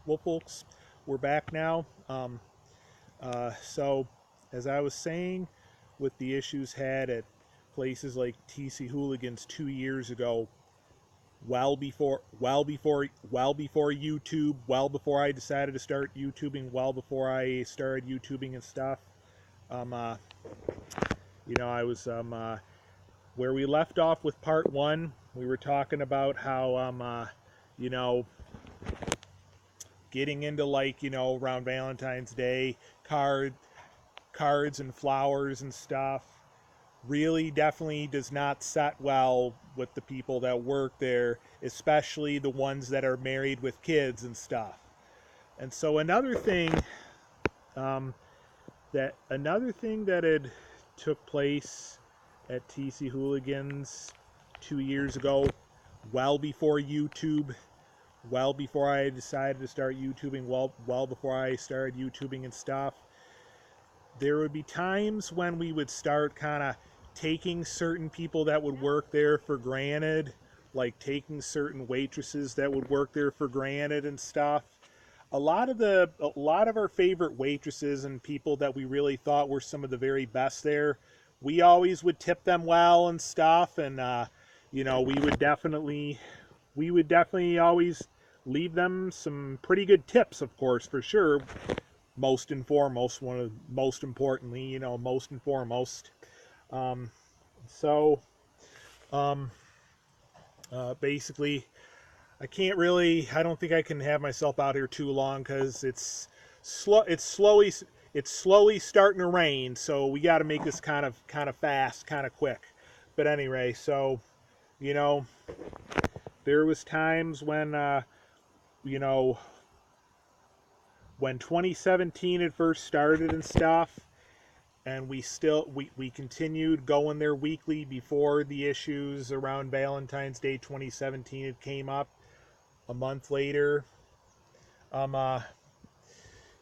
Well, folks, we're back now. So, as I was saying, with the issues had at places like TC Hooligans 2 years ago, well before YouTube, well before I decided to start YouTubing, well before I started YouTubing and stuff. Um, uh, I was where we left off with part one. We were talking about how you know, getting into around Valentine's Day, cards and flowers and stuff really definitely does not set well with the people that work there, especially the ones that are married with kids and stuff. And so um, another thing that had took place at TC Hooligans 2 years ago, well before YouTube, well before I decided to start YouTubing, well before I started YouTubing and stuff, there would be times when we would start kind of taking certain people that would work there for granted, like taking certain waitresses that would work there for granted and stuff. A lot of our favorite waitresses and people that we really thought were some of the very best there, we always would tip them well and stuff, and we would definitely always leave them some pretty good tips, of course, for sure. Most and foremost, most importantly, most and foremost. Um, so um, basically, I don't think I can have myself out here too long because slow. It's slowly starting to rain. So we got to make this kind of fast, kind of quick. But anyway, so you know, there was times you know, when 2017 had first started and stuff, and we continued going there weekly before the issues around Valentine's Day 2017 had came up a month later. Um, uh,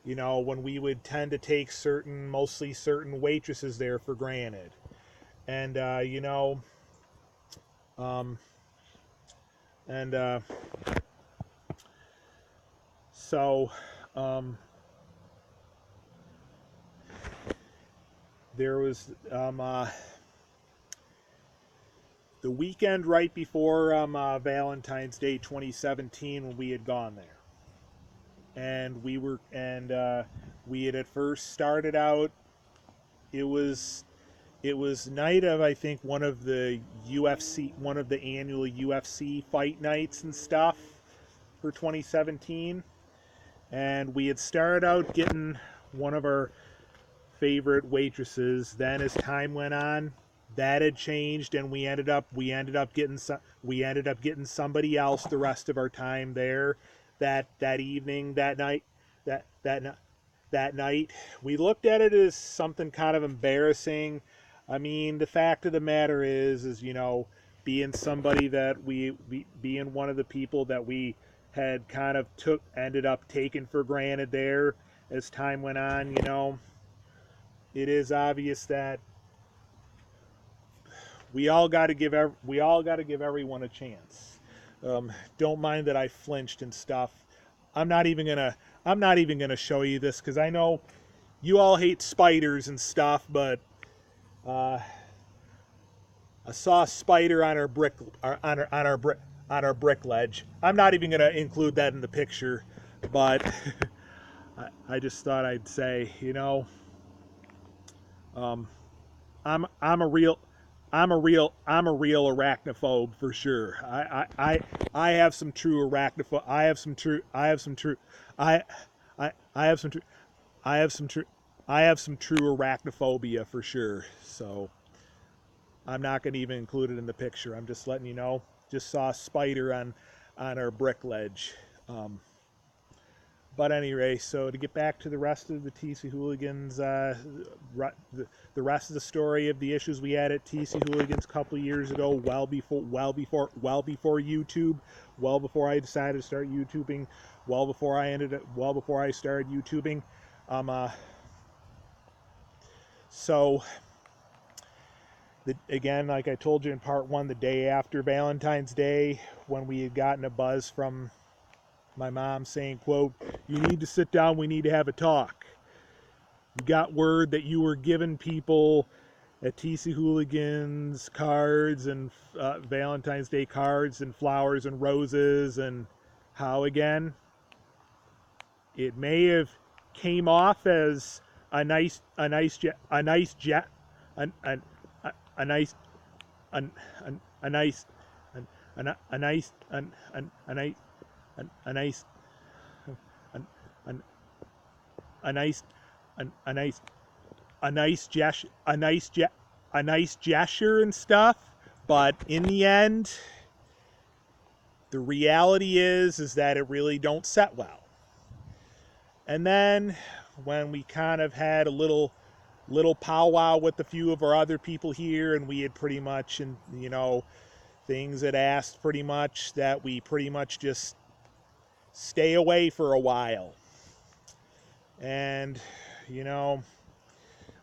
when we would tend to take mostly certain waitresses there for granted, and um, and so um, there was the weekend right before Valentine's Day 2017 when we had gone there, and we had at first started out. It was it was night of, I think, one of the annual UFC fight nights and stuff for 2017, and we had started out getting one of our favorite waitresses. Then as time went on, that had changed, and we ended up getting somebody else the rest of our time there. That evening, that night, that that that night, we looked at it as something kind of embarrassing. I mean, the fact of the matter is being somebody that being one of the people that we had kind of ended up taking for granted there as time went on. It is obvious that we all got to give everyone a chance. Don't mind that I flinched and stuff. I'm not even gonna I'm not even gonna show you this because I know you all hate spiders and stuff, but uh, I saw a spider on our brick on our brick ledge. I'm not even gonna include that in the picture, but I just thought I'd say, um, I'm a real I'm a real arachnophobe for sure. I have some true arachnophobe. I have some true I I have some true I have some true I have some true arachnophobia for sure. So I'm not going to even include it in the picture. I'm just letting you know. Just saw a spider on our brick ledge. Um, but anyway, so to get back to the rest of the TC Hooligans, the rest of the story of the issues we had at TC Hooligans a couple of years ago, well before YouTube, well before I decided to start YouTubing, well before I started YouTubing. Um, uh, so again, like I told you in part one, the day after Valentine's Day, when we had gotten a buzz from my mom saying, quote, "You need to sit down, we need to have a talk. We got word that you were giving people at TC Hooligans cards and Valentine's Day cards and flowers and roses, and how again? It may have came off as a nice a nice jet a nice jet a nice a nice a nice a nice a nice a nice a nice a nice gesture and stuff, but in the end, the reality is that it really don't set well. And then when we kind of had a little powwow with a few of our other people here, and we had pretty much, and things had asked pretty much that we pretty much just stay away for a while. And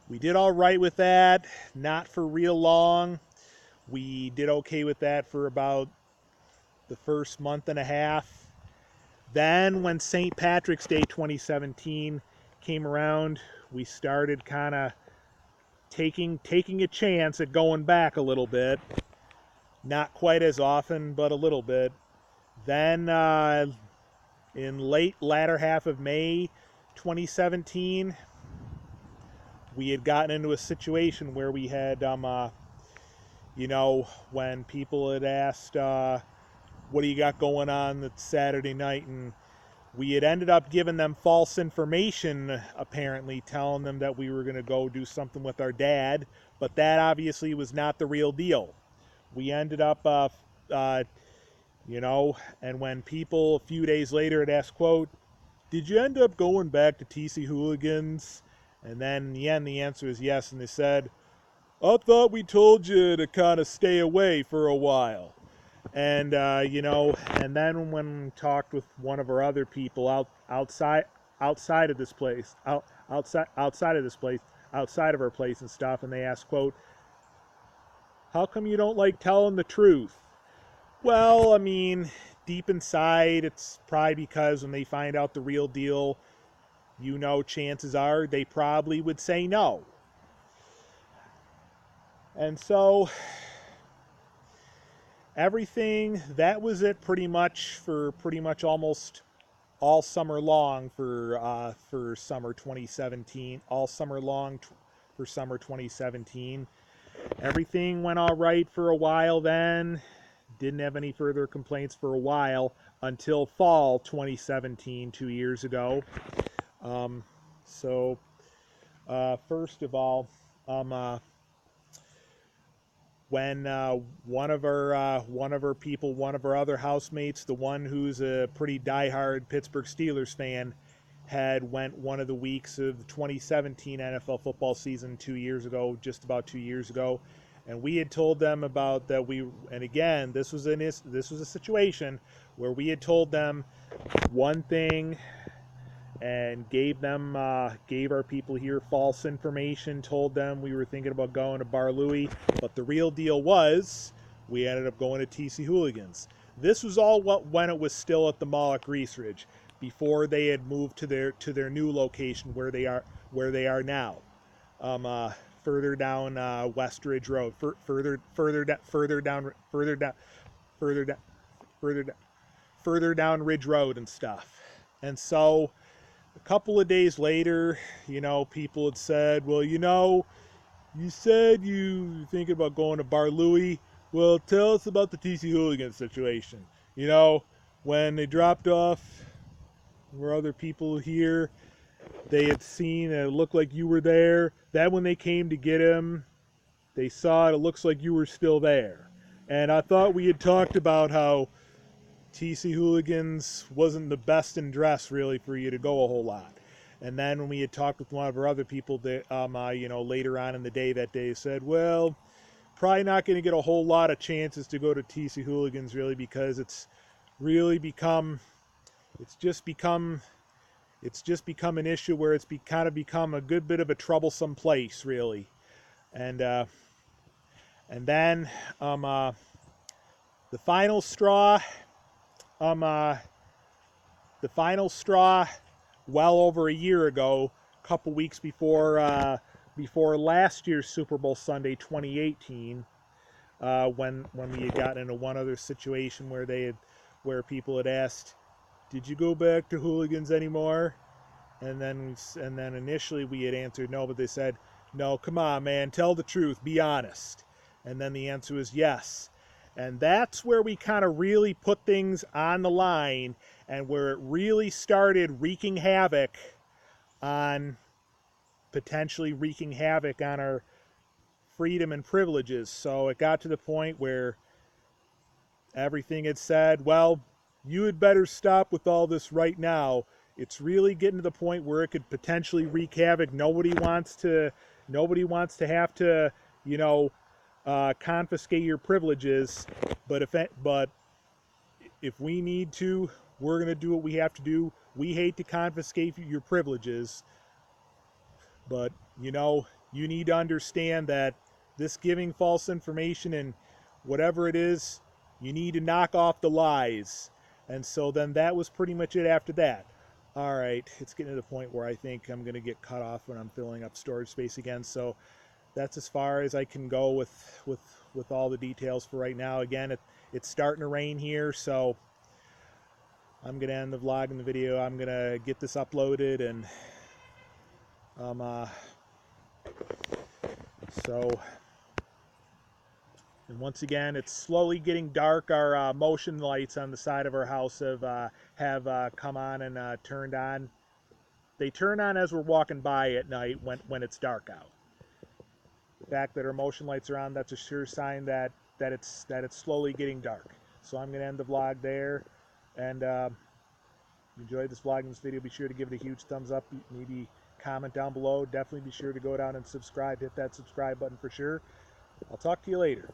we did all right with that, not for real long. We did okay with that for about the first month and a half. Then when St. Patrick's Day 2017 came around, we started kind of taking a chance at going back a little bit. Not quite as often, but a little bit. Then in latter half of May 2017, we had gotten into a situation where we had, when people had asked, what do you got going on that Saturday night? And we had ended up giving them false information, apparently, telling them that we were going to go do something with our dad, but that obviously was not the real deal. We ended up, and when people a few days later had asked, quote, "Did you end up going back to TC Hooligans?" And then in the end, the answer is yes. And they said, "I thought we told you to kind of stay away for a while." And, and then when we talked with one of our other people outside of this place, outside of our place and stuff, and they asked, quote, "How come you don't like telling the truth?" Well, I mean, deep inside, it's probably because when they find out the real deal, chances are they probably would say no. And so everything, that was it pretty much for pretty much almost all summer long for summer 2017, all summer long for summer 2017. Everything went all right for a while then. Didn't have any further complaints for a while until fall 2017, 2 years ago. First of all, when one of our people, one of our other housemates, the one who's a pretty diehard Pittsburgh Steelers fan, had went one of the weeks of the 2017 NFL football season 2 years ago, just about 2 years ago, and we had told them about that. And again, this was a situation where we had told them one thing and gave our people here false information, told them we were thinking about going to Bar Louie, but the real deal was we ended up going to TC Hooligans. This was all when it was still at the mall at Grease Ridge, before they had moved to their new location where they are now, further down West Ridge Road, further down Ridge Road and stuff. And so a couple of days later, people had said, well, you said you thinking about going to Bar Louie. Well, tell us about the TC Hooligans situation. When they dropped off, there were other people here. They had seen and it looked like you were there. Then when they came to get him, they saw it looks like you were still there. And I thought we had talked about how TC Hooligans wasn't the best in dress really for you to go a whole lot. And then when we had talked with one of our other people that, later on in the day that day, said, well, probably not going to get a whole lot of chances to go to TC Hooligans really, because it's just become an issue where it's kind of become a good bit of a troublesome place really. And then the final straw, the final straw, well over a year ago, a couple weeks before last year's Super Bowl Sunday 2018, when we had gotten into one other situation where people had asked, "Did you go back to Hooligans anymore?" And then initially we had answered no, but they said, "No, come on, man, tell the truth, be honest." And then the answer was yes. And that's where we kind of really put things on the line, and where it really started potentially wreaking havoc on our freedom and privileges. So it got to the point where everything had said, well, you had better stop with all this right now. It's really getting to the point where it could potentially wreak havoc. Nobody wants to have to, confiscate your privileges. But if we need to, we're going to do what we have to do. We hate to confiscate your privileges, but you need to understand that this giving false information and whatever it is, you need to knock off the lies. And so then that was pretty much it after that. All right, it's getting to the point where I think I'm going to get cut off when I'm filling up storage space again. So that's as far as I can go with all the details for right now. Again, it's starting to rain here, so I'm going to end the vlog and the video. I'm going to get this uploaded, and and once again, it's slowly getting dark. Our motion lights on the side of our house have come on and turned on. They turn on as we're walking by at night when it's dark out. The fact that our motion lights are on, that's a sure sign that it's slowly getting dark. So I'm going to end the vlog there. And if you enjoyed this vlog and this video, be sure to give it a huge thumbs up. Maybe comment down below. Definitely be sure to go down and subscribe. Hit that subscribe button for sure. I'll talk to you later.